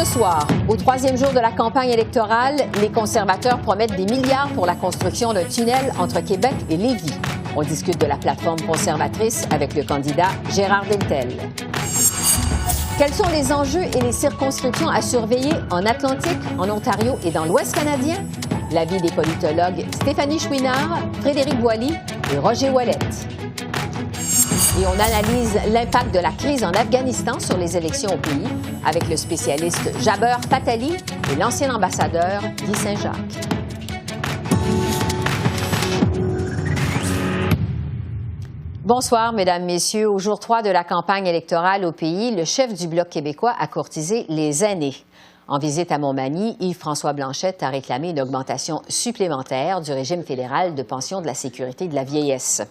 Ce soir, au troisième jour de la campagne électorale, les conservateurs promettent des milliards pour la construction d'un tunnel entre Québec et Lévis. On discute de la plateforme conservatrice avec le candidat Gérard Deltel. Quels sont les enjeux et les circonscriptions à surveiller en Atlantique, en Ontario et dans l'Ouest canadien? L'avis des politologues Stéphanie Chouinard, Frédéric Boily et Roger Ouellette. Et on analyse l'impact de la crise en Afghanistan sur les élections au pays avec le spécialiste Jaber Fatali et l'ancien ambassadeur Guy Saint-Jacques. Bonsoir, Mesdames, Messieurs. Au jour 3 de la campagne électorale au pays, le chef du Bloc québécois a courtisé les aînés. En visite à Montmagny, Yves-François Blanchet a réclamé une augmentation supplémentaire du régime fédéral de pension de la sécurité de la vieillesse.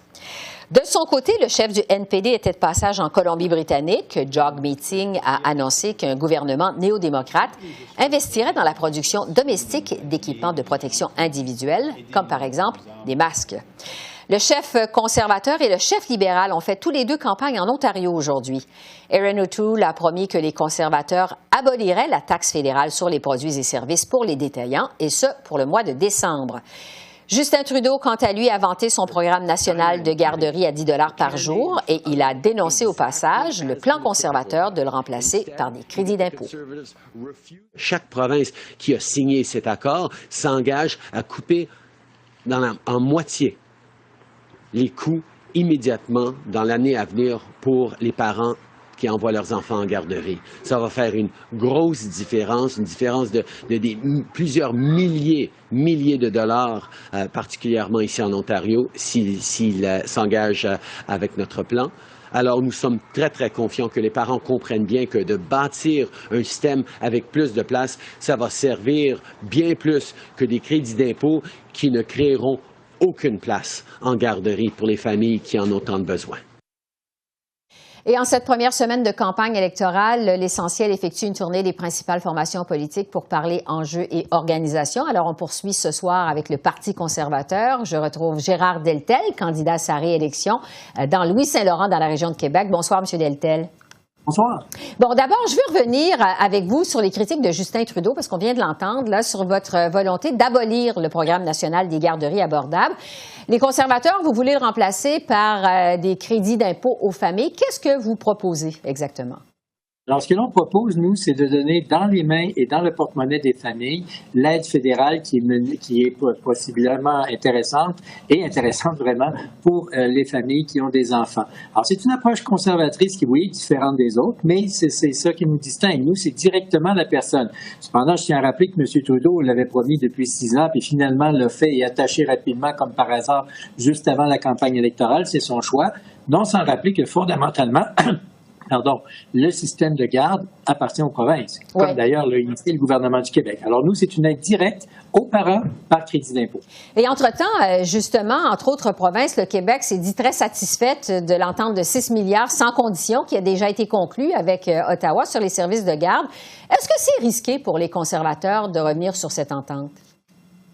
De son côté, le chef du NPD était de passage en Colombie-Britannique. Jog Meeting a annoncé qu'un gouvernement néo-démocrate investirait dans la production domestique d'équipements de protection individuelle, comme par exemple des masques. Le chef conservateur et le chef libéral ont fait tous les deux campagne en Ontario aujourd'hui. Erin O'Toole a promis que les conservateurs aboliraient la taxe fédérale sur les produits et services pour les détaillants, et ce, pour le mois de décembre. Justin Trudeau, quant à lui, a vanté son programme national de garderie à 10 $ par jour et il a dénoncé au passage le plan conservateur de le remplacer par des crédits d'impôt. Chaque province qui a signé cet accord s'engage à couper en moitié les coûts immédiatement dans l'année à venir pour les parents qui envoient leurs enfants en garderie. Ça va faire une grosse différence, une différence de plusieurs milliers de dollars, particulièrement ici en Ontario, s'ils s'engagent avec notre plan. Alors, nous sommes très, très confiants que les parents comprennent bien que de bâtir un système avec plus de place, ça va servir bien plus que des crédits d'impôt qui ne créeront aucune place en garderie pour les familles qui en ont tant de besoin. Et en cette première semaine de campagne électorale, l'Essentiel effectue une tournée des principales formations politiques pour parler enjeux et organisation. Alors, on poursuit ce soir avec le Parti conservateur. Je retrouve Gérard Deltel, candidat à sa réélection dans Louis-Saint-Laurent, dans la région de Québec. Bonsoir, M. Deltel. Bonsoir. Bon, d'abord, je veux revenir avec vous sur les critiques de Justin Trudeau, parce qu'on vient de l'entendre, là, sur votre volonté d'abolir le programme national des garderies abordables. Les conservateurs, vous voulez le remplacer par des crédits d'impôt aux familles. Qu'est-ce que vous proposez exactement? Alors, ce que l'on propose, nous, c'est de donner dans les mains et dans le porte-monnaie des familles l'aide fédérale qui est possiblement intéressante vraiment pour les familles qui ont des enfants. Alors, c'est une approche conservatrice qui, oui, est différente des autres, mais c'est ça qui nous distingue. Nous, c'est directement la personne. Cependant, je tiens à rappeler que M. Trudeau l'avait promis depuis 6 ans, puis finalement l'a fait et attaché rapidement, comme par hasard, juste avant la campagne électorale. C'est son choix. Non sans rappeler que fondamentalement, le système de garde appartient aux provinces, comme d'ailleurs l'a initié le gouvernement du Québec. Alors nous, c'est une aide directe aux parents par crédit d'impôt. Et entre-temps, justement, entre autres provinces, le Québec s'est dit très satisfaite de l'entente de 6 milliards sans condition qui a déjà été conclue avec Ottawa sur les services de garde. Est-ce que c'est risqué pour les conservateurs de revenir sur cette entente?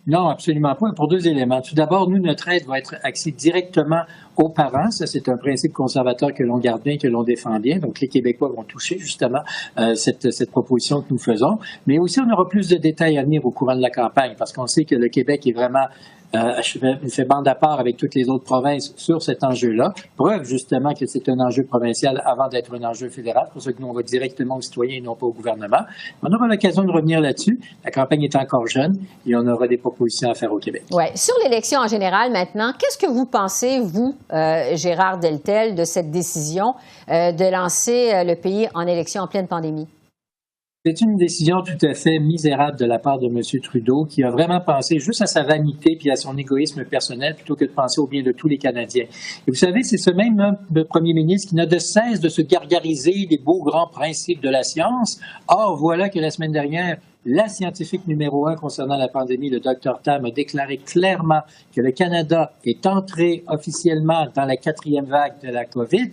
Non, absolument pas, pour 2 éléments. Tout d'abord, nous, notre aide va être axée directement aux parents. Ça, c'est un principe conservateur que l'on garde bien, que l'on défend bien. Donc, les Québécois vont toucher justement cette proposition que nous faisons. Mais aussi, on aura plus de détails à venir au courant de la campagne parce qu'on sait que le Québec est vraiment fait bande à part avec toutes les autres provinces sur cet enjeu-là. Preuve justement que c'est un enjeu provincial avant d'être un enjeu fédéral. C'est pour ça que nous, on va directement aux citoyens et non pas au gouvernement. On aura l'occasion de revenir là-dessus. La campagne est encore jeune et on aura des propositions à faire au Québec. Oui. Sur l'élection en général maintenant, qu'est-ce que vous pensez, vous, Gérard Deltel, de cette décision de lancer le pays en élection en pleine pandémie? C'est une décision tout à fait misérable de la part de M. Trudeau qui a vraiment pensé juste à sa vanité puis à son égoïsme personnel plutôt que de penser au bien de tous les Canadiens. Et vous savez, c'est ce même premier ministre qui n'a de cesse de se gargariser des beaux grands principes de la science. Or, voilà que la semaine dernière, la scientifique numéro 1 concernant la pandémie, le Dr Tam, a déclaré clairement que le Canada est entré officiellement dans la 4e vague de la COVID.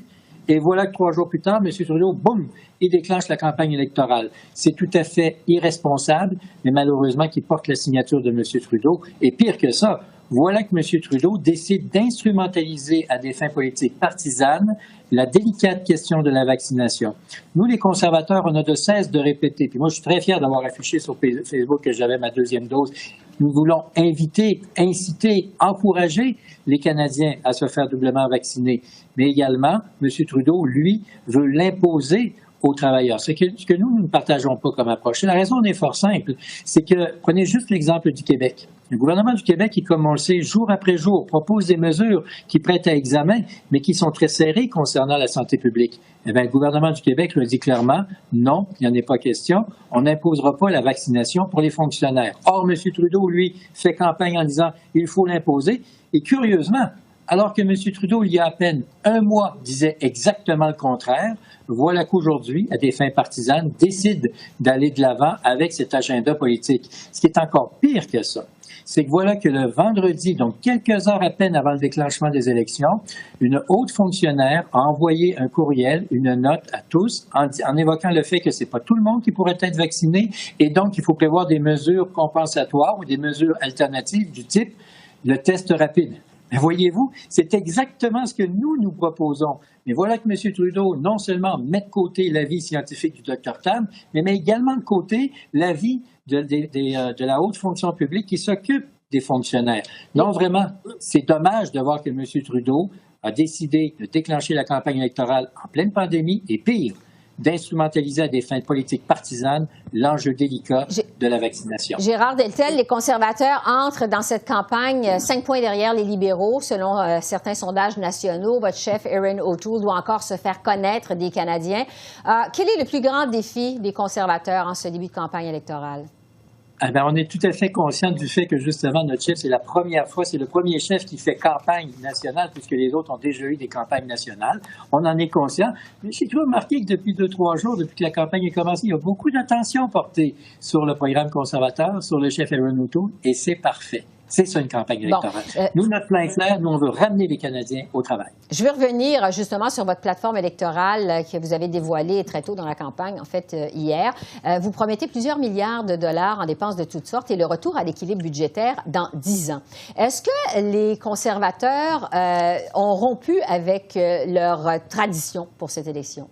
Et voilà que 3 jours plus tard, M. Trudeau, boum, il déclenche la campagne électorale. C'est tout à fait irresponsable, mais malheureusement qui porte la signature de M. Trudeau. Et pire que ça, voilà que M. Trudeau décide d'instrumentaliser à des fins politiques partisanes la délicate question de la vaccination. Nous, les conservateurs, on a de cesse de répéter, puis moi je suis très fier d'avoir affiché sur Facebook que j'avais ma deuxième dose. Nous voulons inviter, inciter, encourager les Canadiens à se faire doublement vacciner. Mais également, M. Trudeau, lui, veut l'imposer aux travailleurs. Ce que nous ne partageons pas comme approche. La raison est fort simple. C'est que, prenez juste l'exemple du Québec. Le gouvernement du Québec, qui, comme on le sait, jour après jour, propose des mesures qui prêtent à examen, mais qui sont très serrées concernant la santé publique. Eh bien, le gouvernement du Québec le dit clairement, non, il n'y en est pas question. On n'imposera pas la vaccination pour les fonctionnaires. Or, M. Trudeau, lui, fait campagne en disant, il faut l'imposer. Et curieusement, alors que M. Trudeau, il y a à peine un mois, disait exactement le contraire, voilà qu'aujourd'hui, à des fins partisanes, décide d'aller de l'avant avec cet agenda politique. Ce qui est encore pire que ça, c'est que voilà que le vendredi, donc quelques heures à peine avant le déclenchement des élections, une haute fonctionnaire a envoyé un courriel, une note à tous, en évoquant le fait que c'est pas tout le monde qui pourrait être vacciné et donc il faut prévoir des mesures compensatoires ou des mesures alternatives du type le test rapide. Mais voyez-vous, c'est exactement ce que nous proposons. Mais voilà que M. Trudeau, non seulement met de côté l'avis scientifique du Dr Tam, mais met également de côté l'avis de la haute fonction publique qui s'occupe des fonctionnaires. Non, vraiment, c'est dommage de voir que M. Trudeau a décidé de déclencher la campagne électorale en pleine pandémie et pire, d'instrumentaliser à des fins politiques partisanes l'enjeu délicat de la vaccination. Gérard Deltel, les conservateurs entrent dans cette campagne 5 points derrière les libéraux, selon certains sondages nationaux. Votre chef, Erin O'Toole, doit encore se faire connaître des Canadiens. Quel est le plus grand défi des conservateurs en ce début de campagne électorale? Eh bien, on est tout à fait conscient du fait que, justement, notre chef, c'est la première fois, c'est le premier chef qui fait campagne nationale, puisque les autres ont déjà eu des campagnes nationales. On en est conscient. Mais j'ai toujours remarqué que depuis 2-3 jours, depuis que la campagne a commencé, il y a beaucoup d'attention portée sur le programme conservateur, sur le chef Erin O'Toole, et c'est parfait. C'est ça une campagne électorale. Nous, notre plan est clair, nous, on veut ramener les Canadiens au travail. Je veux revenir justement sur votre plateforme électorale que vous avez dévoilée très tôt dans la campagne, en fait, hier. Vous promettez plusieurs milliards de dollars en dépenses de toutes sortes et le retour à l'équilibre budgétaire dans 10 ans. Est-ce que les conservateurs ont rompu avec leur tradition pour cette élection?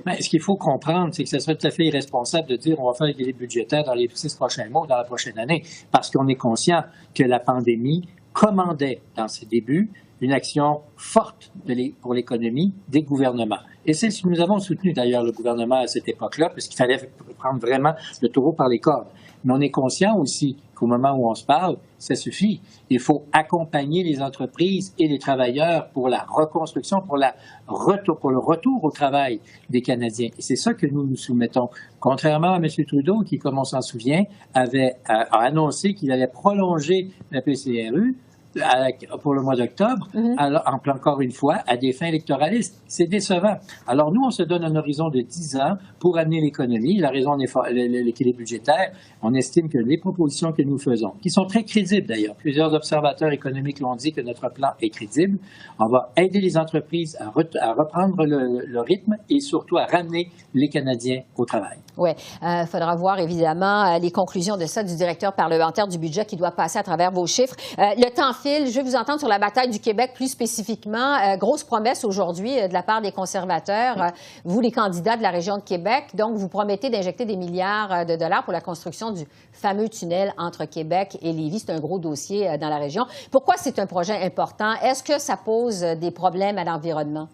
Mais ce qu'il faut comprendre, c'est que ce serait tout à fait irresponsable de dire on va faire l'équilibre budgétaire dans les 6 prochains mois, dans la prochaine année, parce qu'on est conscient que la pandémie commandait, dans ses débuts, une action forte pour l'économie des gouvernements. Et c'est ce que nous avons soutenu d'ailleurs le gouvernement à cette époque-là, parce qu'il fallait prendre vraiment le taureau par les cornes. Mais on est conscient aussi qu'au moment où on se parle, ça suffit. Il faut accompagner les entreprises et les travailleurs pour la reconstruction, pour le retour au travail des Canadiens. Et c'est ça que nous nous soumettons. Contrairement à M. Trudeau, qui, comme on s'en souvient, a annoncé qu'il allait prolonger la PCRU, pour le mois d'octobre, encore une fois, à des fins électoralistes. C'est décevant. Alors, nous, on se donne un horizon de 10 ans pour amener l'économie. La raison de l'équilibre budgétaire, on estime que les propositions que nous faisons, qui sont très crédibles d'ailleurs, plusieurs observateurs économiques l'ont dit que notre plan est crédible, on va aider les entreprises à reprendre le rythme et surtout à ramener les Canadiens au travail. Oui, il faudra voir évidemment les conclusions de ça du directeur parlementaire du budget qui doit passer à travers vos chiffres. Le temps file. Je vais vous entendre sur la bataille du Québec plus spécifiquement. Grosse promesse aujourd'hui de la part des conservateurs, vous les candidats de la région de Québec. Donc, vous promettez d'injecter des milliards de dollars pour la construction du fameux tunnel entre Québec et Lévis. C'est un gros dossier dans la région. Pourquoi c'est un projet important? Est-ce que ça pose des problèmes à l'environnement?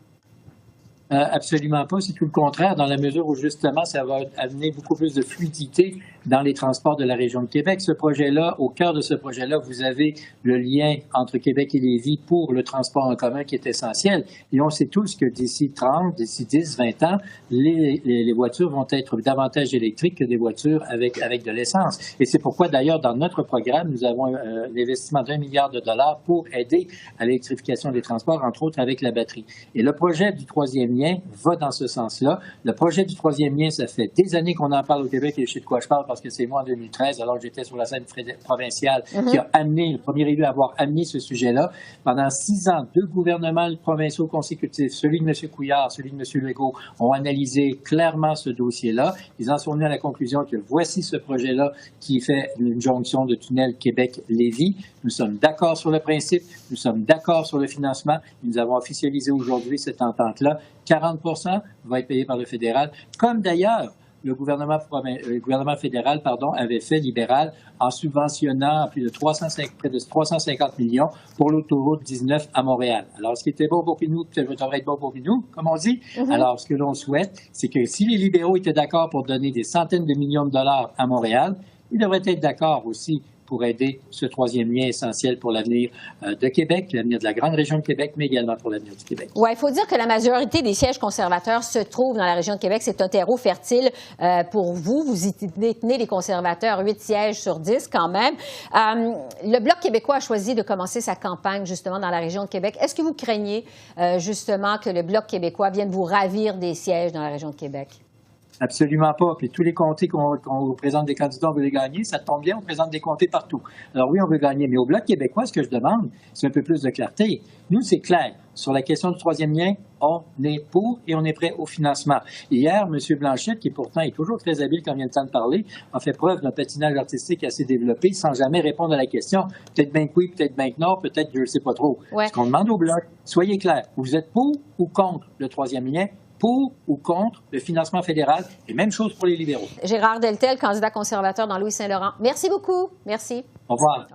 Absolument pas. C'est tout le contraire, dans la mesure où, justement, ça va amener beaucoup plus de fluidité dans les transports de la région de Québec. Ce projet-là, au cœur de ce projet-là, vous avez le lien entre Québec et Lévis pour le transport en commun qui est essentiel. Et on sait tous que d'ici 10, 20 ans, les voitures vont être davantage électriques que des voitures avec de l'essence. Et c'est pourquoi, d'ailleurs, dans notre programme, nous avons l'investissement d'1 milliard de dollars pour aider à l'électrification des transports, entre autres avec la batterie. Et le projet du troisième troisième lien va dans ce sens-là. Le projet du troisième lien, ça fait des années qu'on en parle au Québec et je sais de quoi je parle parce que c'est moi en 2013, alors que j'étais sur la scène provinciale, qui a amené, le premier élu à avoir amené ce sujet-là. Pendant 6 ans, 2 gouvernements provinciaux consécutifs, celui de M. Couillard, celui de M. Legault, ont analysé clairement ce dossier-là. Ils en sont venus à la conclusion que voici ce projet-là qui fait une jonction de tunnel Québec-Lévis. Nous sommes d'accord sur le principe, nous sommes d'accord sur le financement. Nous avons officialisé aujourd'hui cette entente-là. 40 va être payé par le fédéral, comme d'ailleurs le gouvernement fédéral avait fait libéral en subventionnant près de 350 millions pour l'autoroute 19 à Montréal. Alors, ce qui était bon pour nous, devrait être bon pour nous, comme on dit. Alors, ce que l'on souhaite, c'est que si les libéraux étaient d'accord pour donner des centaines de millions de dollars à Montréal, ils devraient être d'accord aussi pour aider ce troisième lien essentiel pour l'avenir de Québec, l'avenir de la grande région de Québec, mais également pour l'avenir du Québec. Oui, il faut dire que la majorité des sièges conservateurs se trouvent dans la région de Québec. C'est un terreau fertile pour vous. Vous y détenez les conservateurs 8 sièges sur 10 quand même. Le Bloc québécois a choisi de commencer sa campagne justement dans la région de Québec. Est-ce que vous craignez justement que le Bloc québécois vienne vous ravir des sièges dans la région de Québec? Absolument pas. Puis tous les comtés qu'on présente des candidats, on veut les gagner. Ça tombe bien, on présente des comtés partout. Alors oui, on veut gagner. Mais au Bloc québécois, ce que je demande, c'est un peu plus de clarté. Nous, c'est clair. Sur la question du troisième lien, on est pour et on est prêt au financement. Hier, M. Blanchet, qui pourtant est toujours très habile quand il vient le temps de parler, a fait preuve d'un patinage artistique assez développé sans jamais répondre à la question. Peut-être bien que oui, peut-être bien que non, peut-être je ne sais pas trop. Ouais. Ce qu'on demande au Bloc, soyez clairs. Vous êtes pour ou contre le troisième lien? Pour ou contre le financement fédéral, et même chose pour les libéraux. Gérard Deltel, candidat conservateur dans Louis-Saint-Laurent. Merci beaucoup. Merci. Au revoir.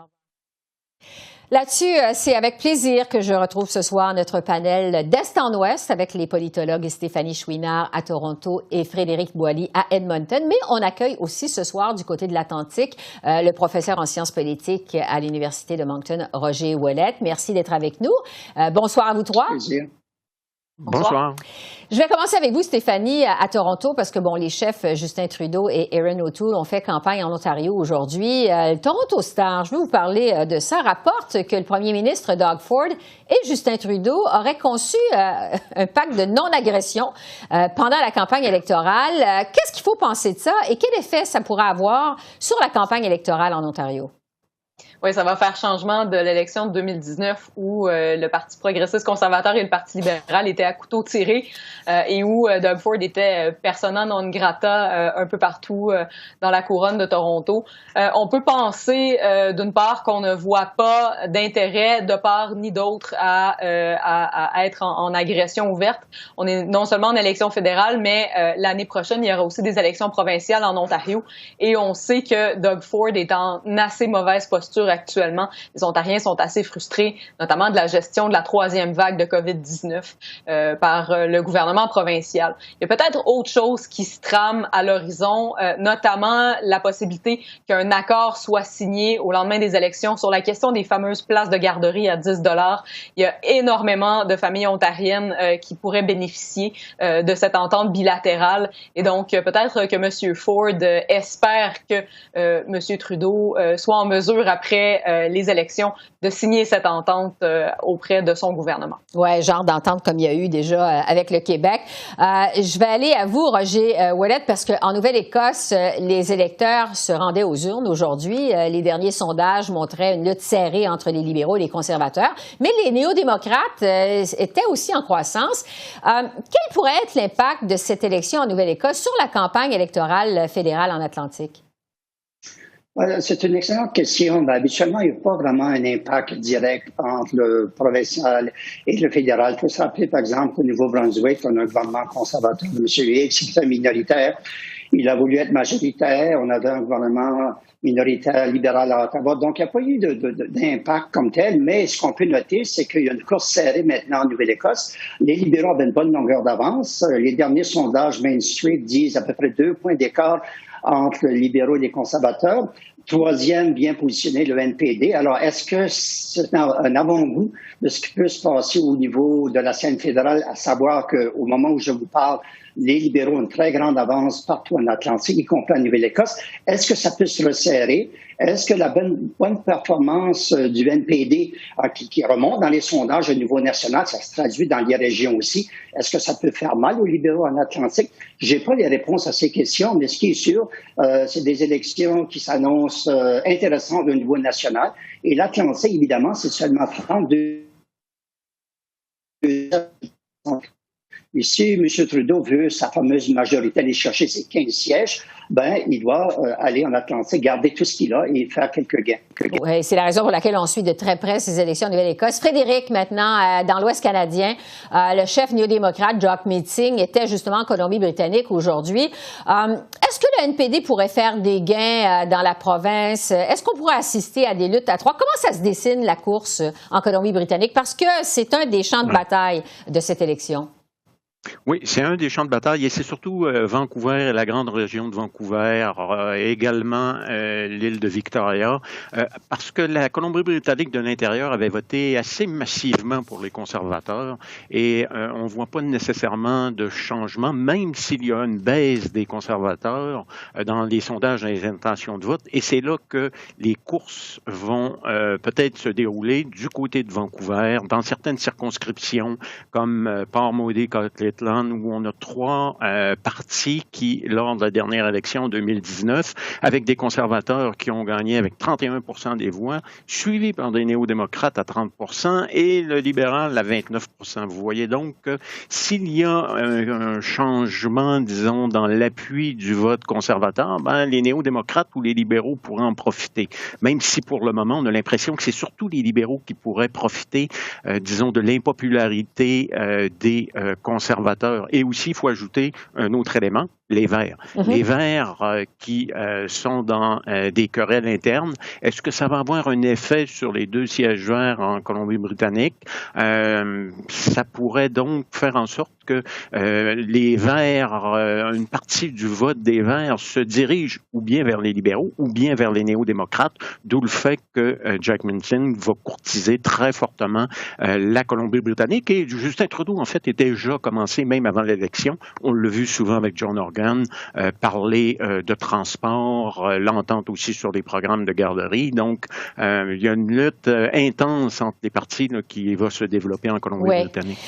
Là-dessus, c'est avec plaisir que je retrouve ce soir notre panel d'Est en Ouest avec les politologues Stéphanie Chouinard à Toronto et Frédéric Boily à Edmonton. Mais on accueille aussi ce soir du côté de l'Atlantique le professeur en sciences politiques à l'Université de Moncton, Roger Ouellette. Merci d'être avec nous. Bonsoir à vous trois. Plaisir. Bonsoir. Je vais commencer avec vous, Stéphanie, à Toronto, parce que, bon, les chefs Justin Trudeau et Erin O'Toole ont fait campagne en Ontario aujourd'hui. Le Toronto Star, je veux vous parler de ça, rapporte que le premier ministre Doug Ford et Justin Trudeau auraient conçu un pacte de non-agression pendant la campagne électorale. Qu'est-ce qu'il faut penser de ça et quel effet ça pourrait avoir sur la campagne électorale en Ontario? Oui, ça va faire changement de l'élection de 2019 où le Parti progressiste conservateur et le Parti libéral étaient à couteau tiré et où Doug Ford était persona non grata un peu partout dans la couronne de Toronto. On peut penser d'une part qu'on ne voit pas d'intérêt de part ni d'autre à être en agression ouverte. On est non seulement en élection fédérale, mais l'année prochaine, il y aura aussi des élections provinciales en Ontario et on sait que Doug Ford est en assez mauvaise posture actuellement. Les Ontariens sont assez frustrés, notamment de la gestion de la 3e vague de COVID-19 par le gouvernement provincial. Il y a peut-être autre chose qui se trame à l'horizon, notamment la possibilité qu'un accord soit signé au lendemain des élections sur la question des fameuses places de garderie à 10 $. Il y a énormément de familles ontariennes qui pourraient bénéficier de cette entente bilatérale et donc peut-être que M. Ford espère que M. Trudeau soit en mesure après les élections de signer cette entente auprès de son gouvernement. Oui, genre d'entente comme il y a eu déjà avec le Québec. Je vais aller à vous, Roger Ouellette, parce qu'en Nouvelle-Écosse, les électeurs se rendaient aux urnes aujourd'hui. Les derniers sondages montraient une lutte serrée entre les libéraux et les conservateurs, mais les néo-démocrates étaient aussi en croissance. Quel pourrait être l'impact de cette élection en Nouvelle-Écosse sur la campagne électorale fédérale en Atlantique? C'est une excellente question. Habituellement, il n'y a pas vraiment un impact direct entre le provincial et le fédéral. Il faut se rappeler, par exemple, qu'au Nouveau-Brunswick, on a un gouvernement conservateur de M. Hicks qui est minoritaire. Il a voulu être majoritaire. On avait un gouvernement minoritaire libéral à Ottawa. Donc, il n'y a pas eu d'impact comme tel. Mais ce qu'on peut noter, c'est qu'il y a une course serrée maintenant en Nouvelle-Écosse. Les libéraux avaient une bonne longueur d'avance. Les derniers sondages Main Street disent à peu près 2 points d'écart entre les libéraux et les conservateurs. Troisième, bien positionné, le NPD. Alors, est-ce que c'est un avant-goût de ce qui peut se passer au niveau de la scène fédérale, à savoir qu'au moment où je vous parle, les libéraux ont une très grande avance partout en Atlantique, y compris en Nouvelle-Écosse. Est-ce que ça peut se resserrer? Est-ce que la bonne performance du NPD qui remonte dans les sondages au niveau national, ça se traduit dans les régions aussi, est-ce que ça peut faire mal aux libéraux en Atlantique? J'ai pas les réponses à ces questions, mais ce qui est sûr, c'est des élections qui s'annoncent intéressantes au niveau national. Et l'Atlantique, évidemment, c'est seulement 32. Ici, M. Trudeau veut sa fameuse majorité aller chercher ses 15 sièges, il doit aller en Atlantique, garder tout ce qu'il a et faire quelques gains. Oui, c'est la raison pour laquelle on suit de très près ces élections en Nouvelle-Écosse. Frédéric, maintenant, dans l'Ouest canadien, le chef néo-démocrate, Jock Meeting, était justement en Colombie-Britannique aujourd'hui. Est-ce que le NPD pourrait faire des gains dans la province? Est-ce qu'on pourrait assister à des luttes à trois? Comment ça se dessine, la course en Colombie-Britannique? Parce que c'est un des champs de bataille de cette élection. Oui, c'est un des champs de bataille et c'est surtout Vancouver et la grande région de Vancouver, également l'île de Victoria, parce que la Colombie-Britannique de l'intérieur avait voté assez massivement pour les conservateurs et on ne voit pas nécessairement de changement, même s'il y a une baisse des conservateurs dans les sondages et les intentions de vote. Et c'est là que les courses vont peut-être se dérouler du côté de Vancouver, dans certaines circonscriptions comme Port-Maudit, où on a trois partis qui, lors de la dernière élection en 2019, avec des conservateurs qui ont gagné avec 31% des voix, suivis par des néo-démocrates à 30% et le libéral à 29%. Vous voyez donc que s'il y a un changement, disons, dans l'appui du vote conservateur, les néo-démocrates ou les libéraux pourraient en profiter. Même si pour le moment, on a l'impression que c'est surtout les libéraux qui pourraient profiter, disons, de l'impopularité des conservateurs. Et aussi, il faut ajouter un autre élément, les Verts. Les Verts qui sont dans des querelles internes, est-ce que ça va avoir un effet sur les deux sièges verts en Colombie-Britannique? Ça pourrait donc faire en sorte que les Verts, une partie du vote des Verts se dirige ou bien vers les libéraux ou bien vers les néo-démocrates, d'où le fait que Jack Meeting va courtiser très fortement la Colombie-Britannique. Et Justin Trudeau, en fait, était déjà commencé même avant l'élection. On l'a vu souvent avec John Horgan parler de transport, l'entente aussi sur les programmes de garderie. Donc, il y a une lutte intense entre les partis qui va se développer en Colombie-Britannique.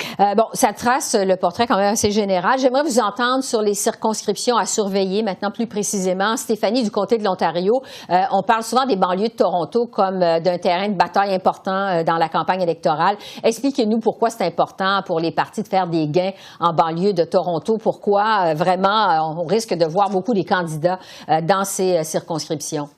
Ça trace le portrait quand même assez général. J'aimerais vous entendre sur les circonscriptions à surveiller maintenant plus précisément. Stéphanie, du côté de l'Ontario, on parle souvent des banlieues de Toronto comme d'un terrain de bataille important dans la campagne électorale. Expliquez-nous pourquoi c'est important pour les partis de faire des gains en banlieue de Toronto. Pourquoi vraiment on risque de voir beaucoup des candidats dans ces circonscriptions?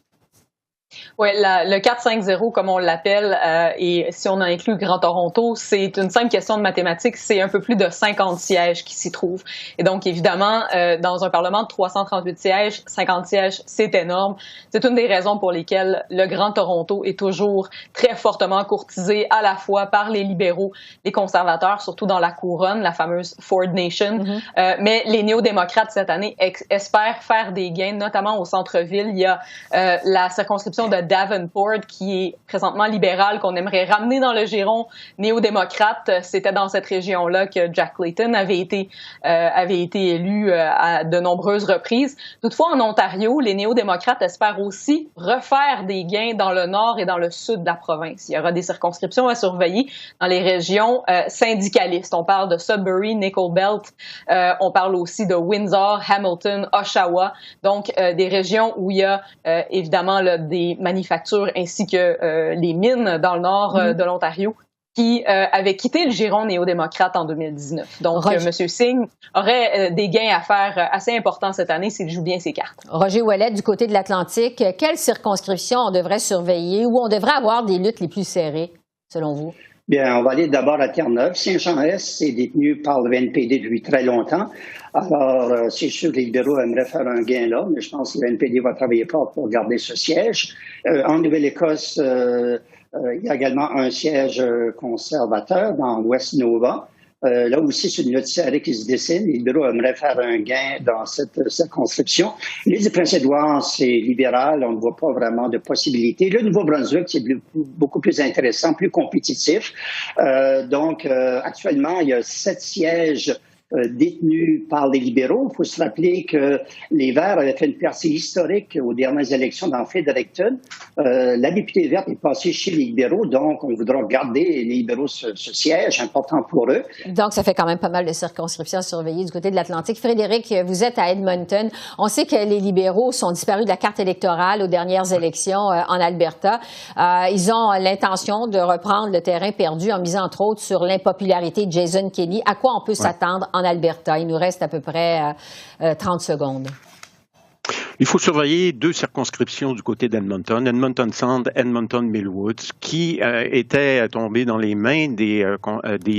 Oui, le 4-5-0, comme on l'appelle, et si on en inclut Grand Toronto, c'est une simple question de mathématiques. C'est un peu plus de 50 sièges qui s'y trouvent. Et donc, évidemment, dans un Parlement de 338 sièges, 50 sièges, c'est énorme. C'est une des raisons pour lesquelles le Grand Toronto est toujours très fortement courtisé à la fois par les libéraux, les conservateurs, surtout dans la couronne, la fameuse Ford Nation. Mais les néo-démocrates, cette année, espèrent faire des gains, notamment au centre-ville. Il y a la circonscription de Davenport, qui est présentement libérale, qu'on aimerait ramener dans le giron néo-démocrate. C'était dans cette région-là que Jack Layton avait été élu à de nombreuses reprises. Toutefois, en Ontario, les néo-démocrates espèrent aussi refaire des gains dans le nord et dans le sud de la province. Il y aura des circonscriptions à surveiller dans les régions syndicalistes. On parle de Sudbury, Nickel Belt. On parle aussi de Windsor, Hamilton, Oshawa. Donc, des régions où il y a évidemment des manufactures ainsi que les mines dans le nord de l'Ontario qui avait quitté le giron néo-démocrate en 2019. Donc, M. Singh aurait des gains à faire assez importants cette année s'il joue bien ses cartes. Roger Ouellet, du côté de l'Atlantique, quelle circonscription on devrait surveiller ou on devrait avoir des luttes les plus serrées, selon vous? Bien, on va aller d'abord à Terre-Neuve. Saint-Jean-Est est détenu par le NPD depuis très longtemps. Alors, c'est sûr que les libéraux aimeraient faire un gain là, mais je pense que le NPD va travailler fort pour garder ce siège. En Nouvelle-Écosse, il y a également un siège conservateur dans West Nova. Là aussi, c'est une lutte serrée qui se dessine. Les libéraux aimeraient faire un gain dans cette circonscription. L'île du Prince-Édouard, c'est libéral. On ne voit pas vraiment de possibilités. Le Nouveau-Brunswick, c'est beaucoup plus intéressant, plus compétitif. Donc, actuellement, il y a 7 sièges détenus par les libéraux. Il faut se rappeler que les Verts avaient fait une percée historique aux dernières élections dans Fredericton. La députée verte est passée chez les libéraux, donc on voudra garder les libéraux ce siège important pour eux. Donc, ça fait quand même pas mal de circonscriptions à surveiller du côté de l'Atlantique. Frédéric, vous êtes à Edmonton. On sait que les libéraux sont disparus de la carte électorale aux dernières élections en Alberta. Ils ont l'intention de reprendre le terrain perdu en misant entre autres sur l'impopularité de Jason Kenney. À quoi on peut s'attendre en Alberta? Il nous reste à peu près 30 secondes. Il faut surveiller 2 circonscriptions du côté d'Edmonton, Edmonton Sound, Edmonton Millwoods, qui étaient tombés dans les mains des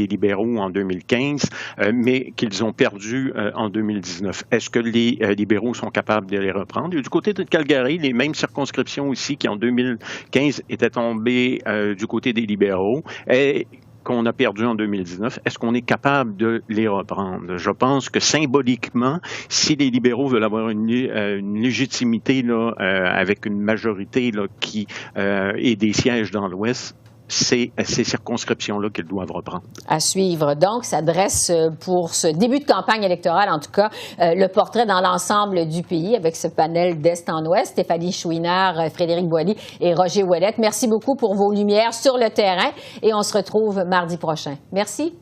libéraux en 2015, mais qu'ils ont perdu en 2019. Est-ce que les libéraux sont capables de les reprendre? Et du côté de Calgary, les mêmes circonscriptions aussi qui en 2015 étaient tombées du côté des libéraux, et qu'on a perdu en 2019, est-ce qu'on est capable de les reprendre? Je pense que symboliquement, si les libéraux veulent avoir une légitimité là, avec une majorité là, qui et des sièges dans l'Ouest, c'est ces circonscriptions-là qu'ils doivent reprendre. À suivre. Donc, ça dresse pour ce début de campagne électorale, en tout cas, le portrait dans l'ensemble du pays avec ce panel d'Est en Ouest. Stéphanie Chouinard, Frédéric Boily et Roger Ouellette. Merci beaucoup pour vos lumières sur le terrain et on se retrouve mardi prochain. Merci.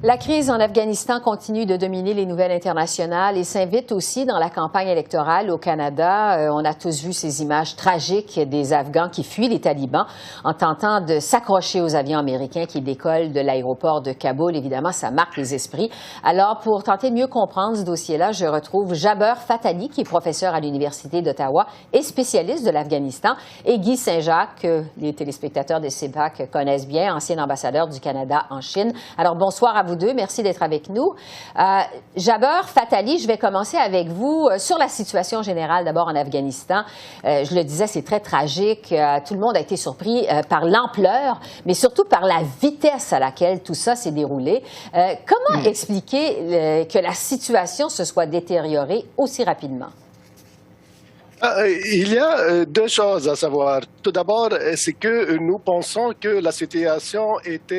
La crise en Afghanistan continue de dominer les nouvelles internationales et s'invite aussi dans la campagne électorale au Canada. On a tous vu ces images tragiques des Afghans qui fuient les talibans en tentant de s'accrocher aux avions américains qui décollent de l'aéroport de Kaboul. Évidemment, ça marque les esprits. Alors, pour tenter de mieux comprendre ce dossier-là, je retrouve Jaber Fatali, qui est professeur à l'Université d'Ottawa et spécialiste de l'Afghanistan, et Guy Saint-Jacques, que les téléspectateurs de CEPAC connaissent bien, ancien ambassadeur du Canada en Chine. Alors, bonsoir à vous deux. Merci d'être avec nous. Jaber Fatali, je vais commencer avec vous sur la situation générale d'abord en Afghanistan. Je le disais, c'est très tragique. Tout le monde a été surpris par l'ampleur, mais surtout par la vitesse à laquelle tout ça s'est déroulé. Comment expliquer que la situation se soit détériorée aussi rapidement? Il y a 2 choses à savoir. Tout d'abord, c'est que nous pensons que la situation est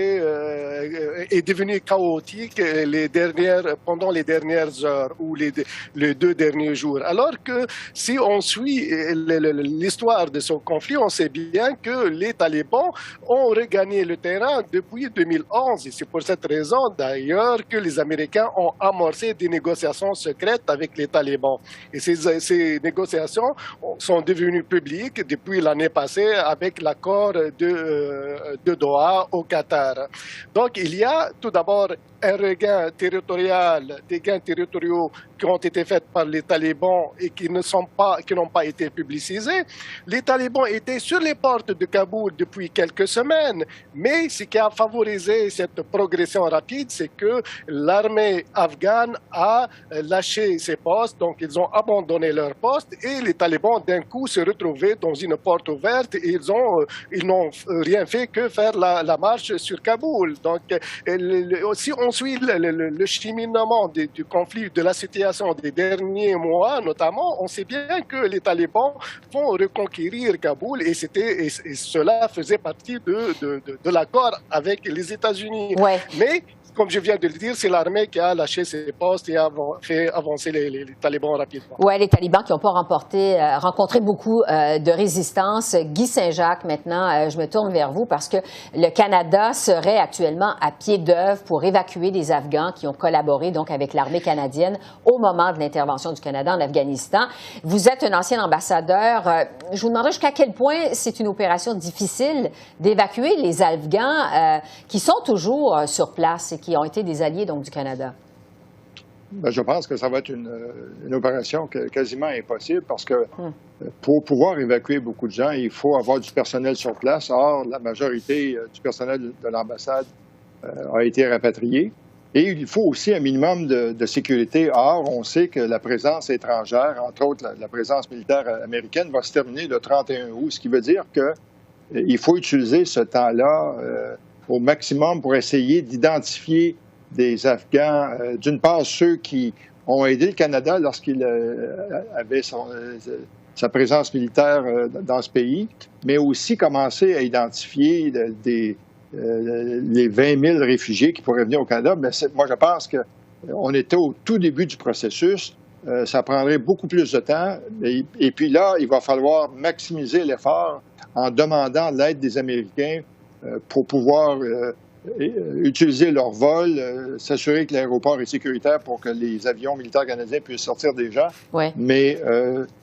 devenue chaotique pendant les dernières heures ou les 2 derniers jours. Alors que si on suit l'histoire de ce conflit, on sait bien que les talibans ont regagné le terrain depuis 2011. Et c'est pour cette raison, d'ailleurs, que les Américains ont amorcé des négociations secrètes avec les talibans. Et ces négociations sont devenues publiques depuis l'année passée avec l'accord de Doha au Qatar. Donc, il y a tout d'abord un regain territorial, des gains territoriaux qui ont été faits par les talibans et qui n'ont pas été publicisés. Les talibans étaient sur les portes de Kaboul depuis quelques semaines, mais ce qui a favorisé cette progression rapide, c'est que l'armée afghane a lâché ses postes, donc ils ont abandonné leurs postes et les talibans d'un coup se retrouvaient dans une porte ouverte et ils n'ont rien fait que faire la marche sur Kaboul. Donc, si on suit le cheminement du conflit, de la situation des derniers mois, notamment, on sait bien que les talibans vont reconquérir Kaboul et cela faisait partie de l'accord avec les États-Unis. Ouais. Mais comme je viens de le dire, c'est l'armée qui a lâché ses postes et a fait avancer les talibans rapidement. Oui, les talibans qui n'ont pas rencontré beaucoup de résistance. Guy Saint-Jacques, maintenant, je me tourne vers vous parce que le Canada serait actuellement à pied d'œuvre pour évacuer les Afghans qui ont collaboré donc avec l'armée canadienne au moment de l'intervention du Canada en Afghanistan. Vous êtes un ancien ambassadeur. Je vous demanderais jusqu'à quel point c'est une opération difficile d'évacuer les Afghans qui sont toujours sur place et qui ont été des alliés donc, du Canada? Ben, je pense que ça va être une opération quasiment impossible parce que pour pouvoir évacuer beaucoup de gens, il faut avoir du personnel sur place. Or, la majorité du personnel de l'ambassade a été rapatrié. Et il faut aussi un minimum de sécurité. Or, on sait que la présence étrangère, entre autres la présence militaire américaine, va se terminer le 31 août, ce qui veut dire qu'il faut utiliser ce temps-là au maximum pour essayer d'identifier des Afghans, d'une part ceux qui ont aidé le Canada lorsqu'il avait sa présence militaire dans ce pays, mais aussi commencer à identifier les 20 000 réfugiés qui pourraient venir au Canada. Mais moi, je pense qu'on était au tout début du processus. Ça prendrait beaucoup plus de temps. Et puis là, il va falloir maximiser l'effort en demandant l'aide des Américains pour pouvoir utiliser leur vol, s'assurer que l'aéroport est sécuritaire pour que les avions militaires canadiens puissent sortir des gens. Ouais. Mais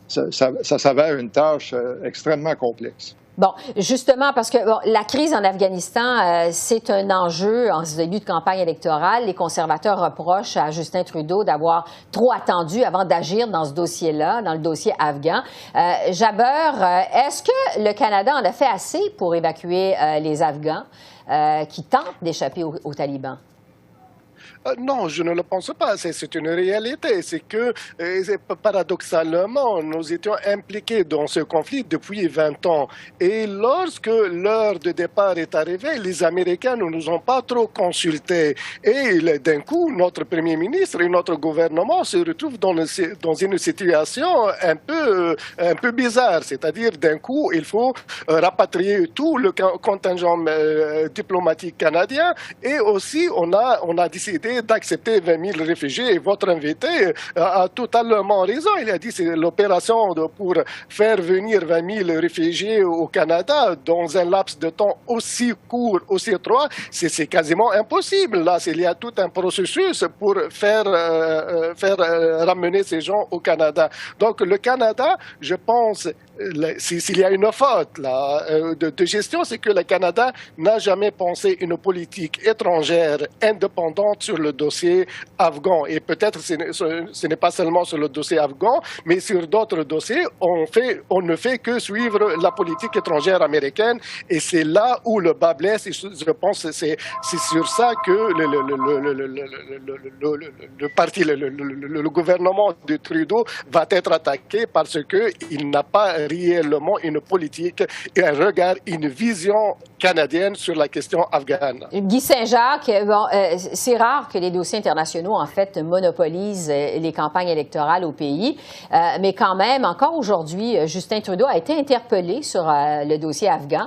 ça s'avère une tâche extrêmement complexe. Bon, justement, parce que la crise en Afghanistan, c'est un enjeu en ce début de campagne électorale. Les conservateurs reprochent à Justin Trudeau d'avoir trop attendu avant d'agir dans ce dossier-là, dans le dossier afghan. Jabeur, est-ce que le Canada en a fait assez pour évacuer les Afghans qui tentent d'échapper aux talibans? Non, je ne le pense pas. C'est une réalité. C'est que, paradoxalement, nous étions impliqués dans ce conflit depuis 20 ans. Et lorsque l'heure de départ est arrivée, les Américains ne nous ont pas trop consultés. Et d'un coup, notre Premier ministre et notre gouvernement se retrouvent dans une situation un peu bizarre. C'est-à-dire, d'un coup, il faut rapatrier tout le contingent diplomatique canadien. Et aussi, on a décidé d'accepter 20 000 réfugiés. Et votre invité a totalement raison. Il a dit que c'est l'opération pour faire venir 20 000 réfugiés au Canada dans un laps de temps aussi court, aussi étroit, c'est quasiment impossible. Là, il y a tout un processus pour faire ramener ces gens au Canada. Donc, le Canada, je pense, s'il y a une faute là, de gestion, c'est que le Canada n'a jamais pensé une politique étrangère indépendante sur le dossier afghan. Et peut-être ce n'est pas seulement sur le dossier afghan, mais sur d'autres dossiers, on ne fait que suivre la politique étrangère américaine. Et c'est là où le bas blesse. Et je pense que c'est sur ça que le gouvernement de Trudeau va être attaqué, parce qu'il n'a pas réellement une politique et un regard, une vision canadienne sur la question afghane. Guy Saint-Jacques, c'est rare que les dossiers internationaux, en fait, monopolisent les campagnes électorales au pays. Mais quand même, encore aujourd'hui, Justin Trudeau a été interpellé sur le dossier afghan.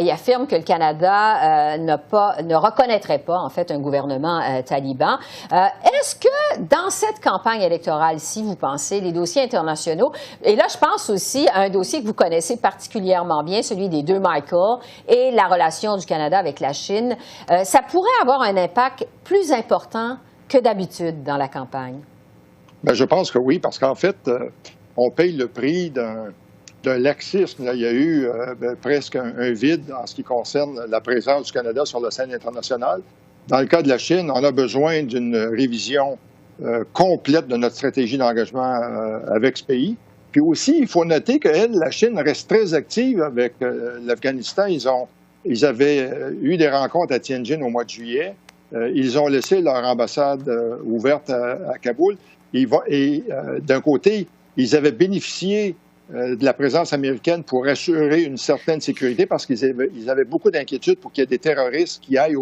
Il affirme que le Canada ne reconnaîtrait pas, en fait, un gouvernement taliban. Est-ce que dans cette campagne électorale, si vous pensez, les dossiers internationaux, et là, je pense aussi à un dossier que vous connaissez particulièrement bien, celui des deux Michael et la relation du Canada avec la Chine, ça pourrait avoir un impact plus important que d'habitude dans la campagne? Bien, je pense que oui, parce qu'en fait, on paye le prix d'un laxisme. Là, il y a eu presque un vide en ce qui concerne la présence du Canada sur la scène internationale. Dans le cas de la Chine, on a besoin d'une révision complète de notre stratégie d'engagement avec ce pays. Puis aussi, il faut noter que la Chine reste très active avec l'Afghanistan. Ils avaient eu des rencontres à Tianjin au mois de juillet. Ils ont laissé leur ambassade ouverte à Kaboul. Et d'un côté, ils avaient bénéficié de la présence américaine pour assurer une certaine sécurité, parce qu'ils avaient beaucoup d'inquiétudes pour qu'il y ait des terroristes qui aillent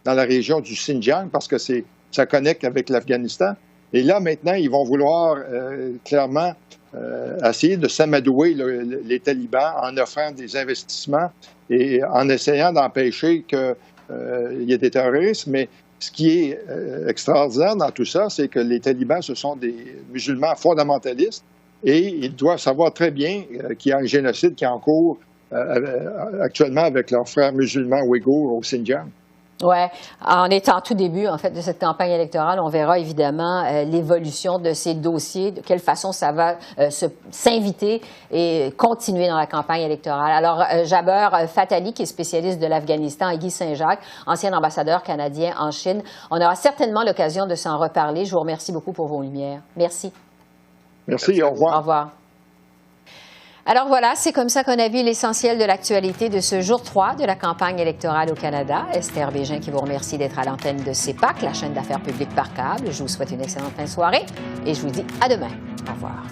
dans la région du Xinjiang, parce que ça connecte avec l'Afghanistan. Et là, maintenant, ils vont vouloir clairement essayer de s'amadouer les talibans en offrant des investissements et en essayant d'empêcher qu'il y ait des terroristes. Mais ce qui est extraordinaire dans tout ça, c'est que les talibans, ce sont des musulmans fondamentalistes, et ils doivent savoir très bien qu'il y a un génocide qui est en cours actuellement avec leurs frères musulmans ouïghours au Xinjiang. Oui, en étant tout début, en fait, de cette campagne électorale, on verra évidemment l'évolution de ces dossiers, de quelle façon ça va s'inviter et continuer dans la campagne électorale. Alors, Jabeur Fattali, qui est spécialiste de l'Afghanistan, et Guy Saint-Jacques, ancien ambassadeur canadien en Chine, on aura certainement l'occasion de s'en reparler. Je vous remercie beaucoup pour vos lumières. Merci. Merci, au revoir. Au revoir. Alors voilà, c'est comme ça qu'on a vu l'essentiel de l'actualité de ce jour 3 de la campagne électorale au Canada. Esther Bégin qui vous remercie d'être à l'antenne de CEPAC, la chaîne d'affaires publiques par câble. Je vous souhaite une excellente fin de soirée et je vous dis à demain. Au revoir.